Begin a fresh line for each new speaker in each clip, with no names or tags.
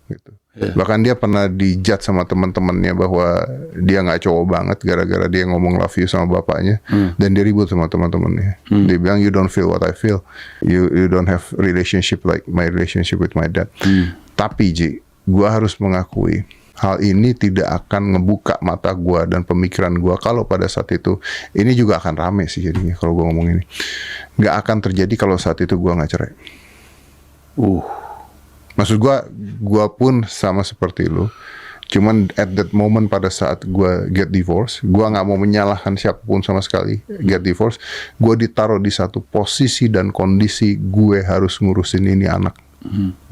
gitu. Bahkan dia pernah dijudge sama teman-temannya bahwa dia nggak cowok banget gara-gara dia ngomong love you sama bapaknya, dan dia ribut sama teman-temannya. Dia bilang you don't feel what I feel, you don't have relationship like my relationship with my dad. Tapi Ji, gue harus mengakui hal ini tidak akan ngebuka mata gue dan pemikiran gue kalau pada saat itu, ini juga akan rame sih jadinya kalau gue ngomong ini. Nggak akan terjadi kalau saat itu gue nggak cerai. Maksud gue pun sama seperti lu. Cuman at that moment pada saat gue get divorce, gue nggak mau menyalahkan siapapun sama sekali. Get divorce, gue ditaruh di satu posisi dan kondisi gue harus ngurusin ini anak.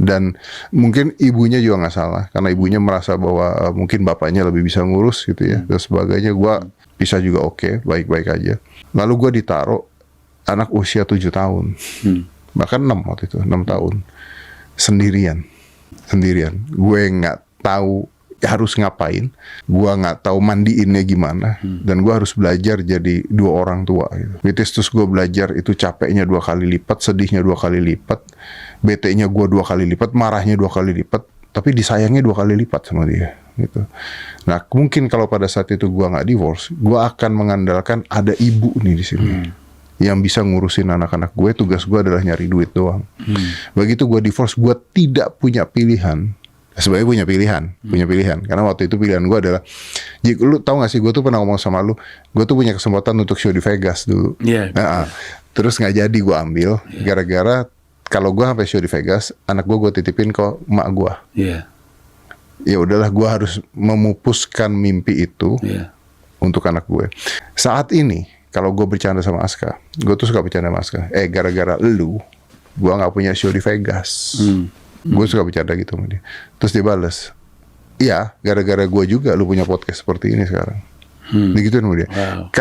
Dan mungkin ibunya juga nggak salah, karena ibunya merasa bahwa mungkin bapaknya lebih bisa ngurus gitu ya, dan sebagainya. Gue bisa juga oke, baik-baik aja. Lalu gue ditaruh anak usia 7 tahun, bahkan 6 waktu itu, 6 tahun. Sendirian. Gue nggak tahu harus ngapain, gue nggak tahu mandiinnya gimana, dan gue harus belajar jadi 2 orang tua gitu. Terus gue belajar itu capeknya 2 kali lipat, sedihnya 2 kali lipat, bete-nya gue 2 kali lipat, marahnya 2 kali lipat, tapi disayangnya 2 kali lipat sama dia gitu. Nah mungkin kalau pada saat itu gue nggak divorce, gue akan mengandalkan ada ibu nih di sini. Yang bisa ngurusin anak-anak gue, tugas gue adalah nyari duit doang. Begitu gue divorce, gue tidak punya pilihan. Sebenarnya punya pilihan. Karena waktu itu pilihan gue adalah, Jik, lu tau gak sih, gue tuh pernah ngomong sama lu, gue tuh punya kesempatan untuk show di Vegas dulu. Terus nggak jadi gue ambil, gara-gara kalau gue sampai show di Vegas, anak gue titipin ke emak gue. Ya udahlah, gue harus memupuskan mimpi itu untuk anak gue. Saat ini, kalau gue bercanda sama Aska, gue tuh suka bercanda sama Aska. Gara-gara lu, gue nggak punya show di Vegas. Gue suka bercanda gitu sama dia. Terus dia balas, iya, gara-gara gue juga lu punya podcast seperti ini sekarang. Digituin sama dia.